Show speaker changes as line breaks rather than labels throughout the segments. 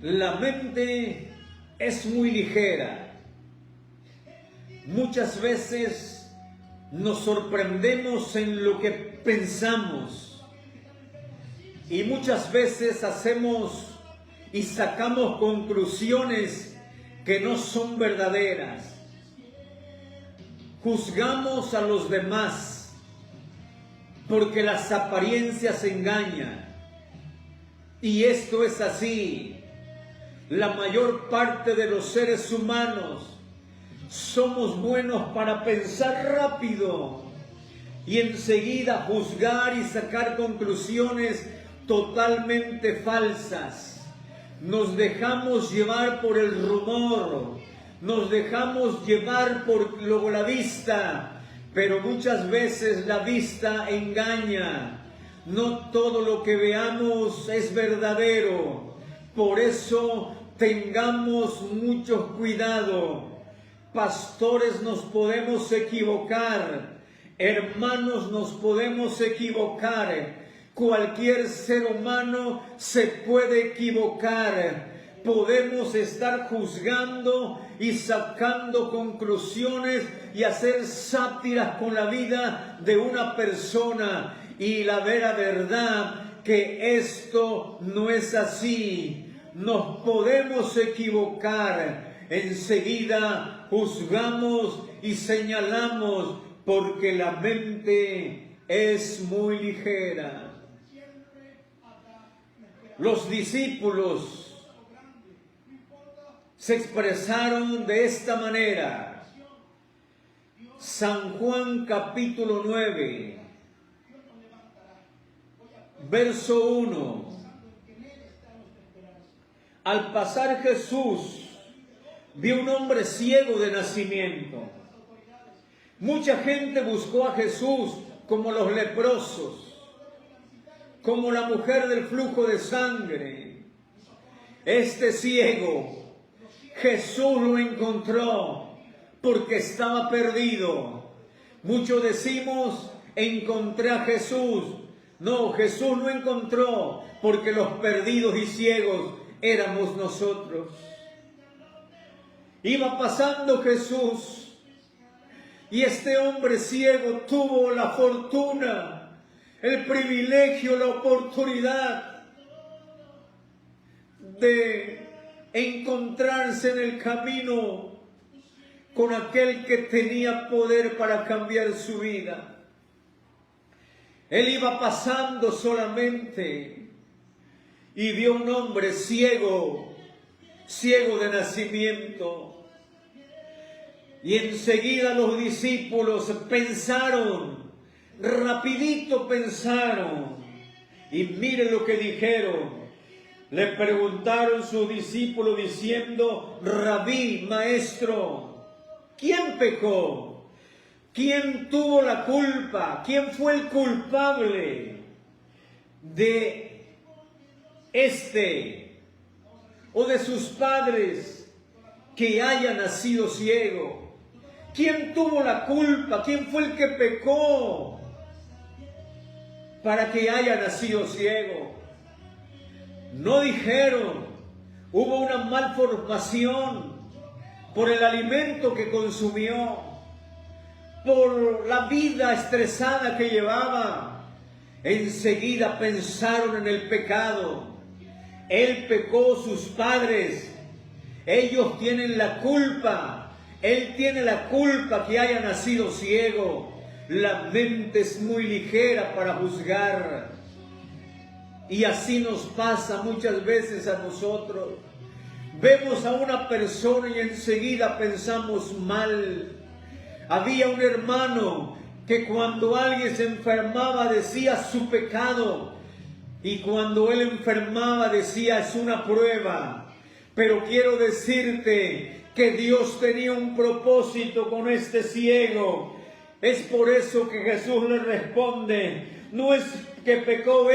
La mente es muy ligera. Muchas veces nos sorprendemos en lo que pensamos y muchas veces hacemos y sacamos conclusiones que no son verdaderas. Juzgamos a los demás porque las apariencias engañan. Y esto es así. La mayor parte de los seres humanos somos buenos para pensar rápido y enseguida juzgar y sacar conclusiones totalmente falsas. Nos dejamos llevar por el rumor, nos dejamos llevar por la vista, pero muchas veces la vista engaña. No todo lo que veamos es verdadero. Por eso tengamos mucho cuidado. Pastores, nos podemos equivocar. Hermanos, nos podemos equivocar. Cualquier ser humano se puede equivocar. Podemos estar juzgando y sacando conclusiones y hacer sátiras con la vida de una persona. Y la vera verdad que esto no es así. Nos podemos equivocar. Enseguida juzgamos y señalamos porque la mente es muy ligera. Los discípulos se expresaron de esta manera. San Juan capítulo 9, verso 1. Al pasar Jesús, vio un hombre ciego de nacimiento. Mucha gente buscó a Jesús, como los leprosos, como la mujer del flujo de sangre. Este ciego, Jesús lo encontró porque estaba perdido. Muchos decimos, encontré a Jesús. No, Jesús lo encontró porque los perdidos y ciegos éramos nosotros. Iba pasando Jesús y este hombre ciego tuvo la fortuna, el privilegio, la oportunidad de encontrarse en el camino con aquel que tenía poder para cambiar su vida. Él iba pasando solamente y vio un hombre ciego, ciego de nacimiento. Y enseguida los discípulos pensaron, rapidito pensaron, y miren lo que dijeron. Le preguntaron sus discípulos diciendo, Rabí, maestro, ¿quién pecó? ¿Quién tuvo la culpa? ¿Quién fue el culpable de o de sus padres que haya nacido ciego? ¿Quién tuvo la culpa? ¿Quién fue el que pecó para que haya nacido ciego? No dijeron, hubo una malformación por el alimento que consumió, por la vida estresada que llevaba. Enseguida pensaron en el pecado. Él pecó, sus padres. Ellos tienen la culpa. Él tiene la culpa que haya nacido ciego. La mente es muy ligera para juzgar. Y así nos pasa muchas veces a nosotros. Vemos a una persona y enseguida pensamos mal. Había un hermano que cuando alguien se enfermaba decía su pecado. Y cuando él enfermaba decía es una prueba. Pero quiero decirte que Dios tenía un propósito con este ciego. Es por eso que Jesús le responde, no es que pecó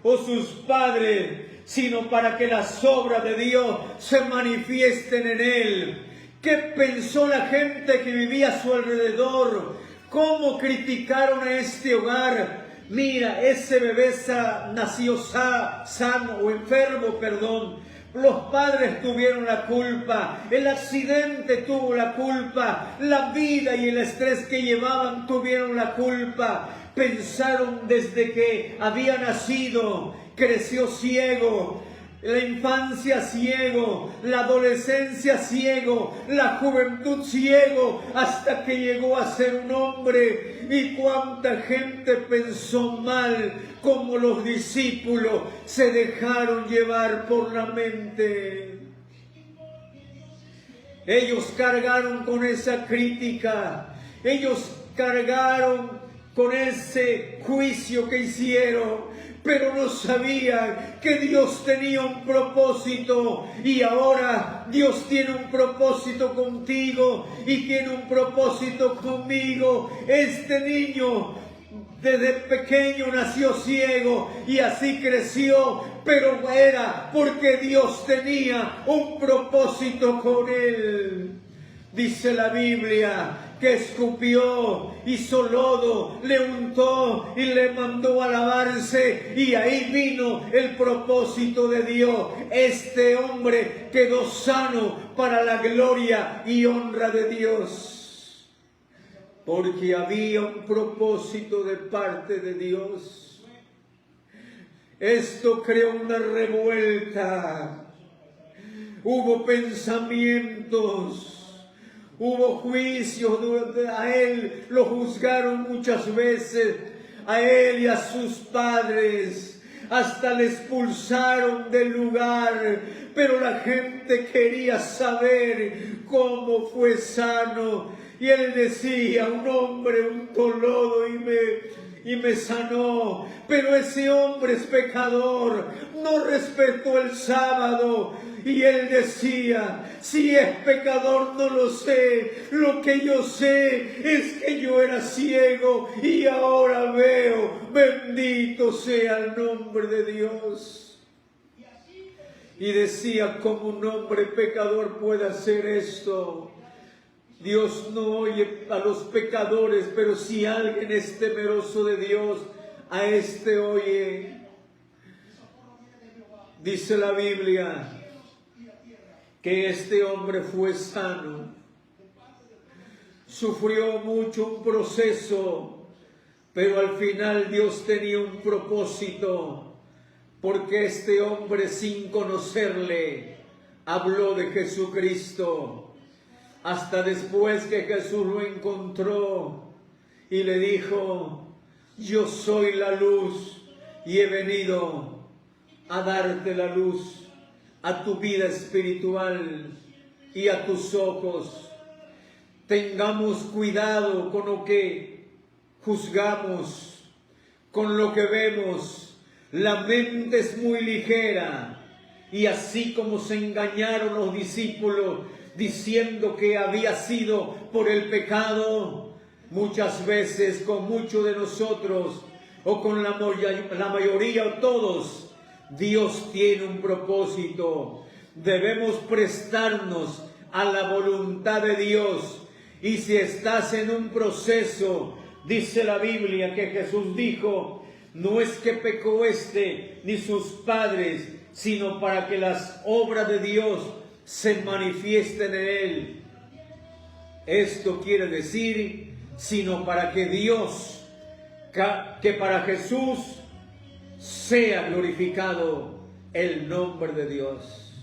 o sus padres, sino para que las obras de Dios se manifiesten en él. ¿Qué pensó la gente que vivía a su alrededor? ¿Cómo criticaron a este hogar? Mira, ese bebé nació sano o enfermo, Los padres tuvieron la culpa, el accidente tuvo la culpa, la vida y el estrés que llevaban tuvieron la culpa. Pensaron desde que había nacido, creció ciego, la infancia ciego, la adolescencia ciego, la juventud ciego, hasta que llegó a ser un hombre. Y cuánta gente pensó mal, como los discípulos se dejaron llevar por la mente. Ellos cargaron con esa crítica, ellos cargaron con ese juicio que hicieron, pero no sabían que Dios tenía un propósito, y ahora Dios tiene un propósito contigo y tiene un propósito conmigo. Este niño desde pequeño nació ciego y así creció, pero era porque Dios tenía un propósito con él. Dice la Biblia que escupió, hizo lodo, le untó y le mandó a lavarse, y ahí vino el propósito de Dios. Este hombre quedó sano para la gloria y honra de Dios, porque había un propósito de parte de Dios. Esto creó una revuelta, hubo pensamientos, hubo juicios. A él lo juzgaron muchas veces, a él y a sus padres, hasta le expulsaron del lugar, pero la gente quería saber cómo fue sano. Y él decía: un hombre untó lodo y me sanó. Pero ese hombre es pecador, no respetó el sábado. Y él decía: si es pecador no lo sé, lo que yo sé es que yo era ciego y ahora veo. Bendito sea el nombre de Dios. Y decía: ¿cómo un hombre pecador puede hacer esto? Dios no oye a los pecadores, pero si alguien es temeroso de Dios, a este oye. Dice la Biblia que este hombre fue sano, sufrió mucho, un proceso, pero al final Dios tenía un propósito, porque este hombre, sin conocerle, habló de Jesucristo. Hasta después que Jesús lo encontró y le dijo: yo soy la luz y he venido a darte la luz a tu vida espiritual y a tus ojos. Tengamos cuidado con lo que juzgamos, con lo que vemos. La mente es muy ligera, y así como se engañaron los discípulos diciendo que había sido por el pecado, muchas veces con muchos de nosotros, o con la mayoría o todos, Dios tiene un propósito. Debemos prestarnos a la voluntad de Dios. Y si estás en un proceso, dice la Biblia que Jesús dijo: no es que pecó ni sus padres, sino para que las obras de Dios se manifiesten en él. Esto quiere decir, sino para que Dios, que para Jesús sea glorificado el nombre de Dios.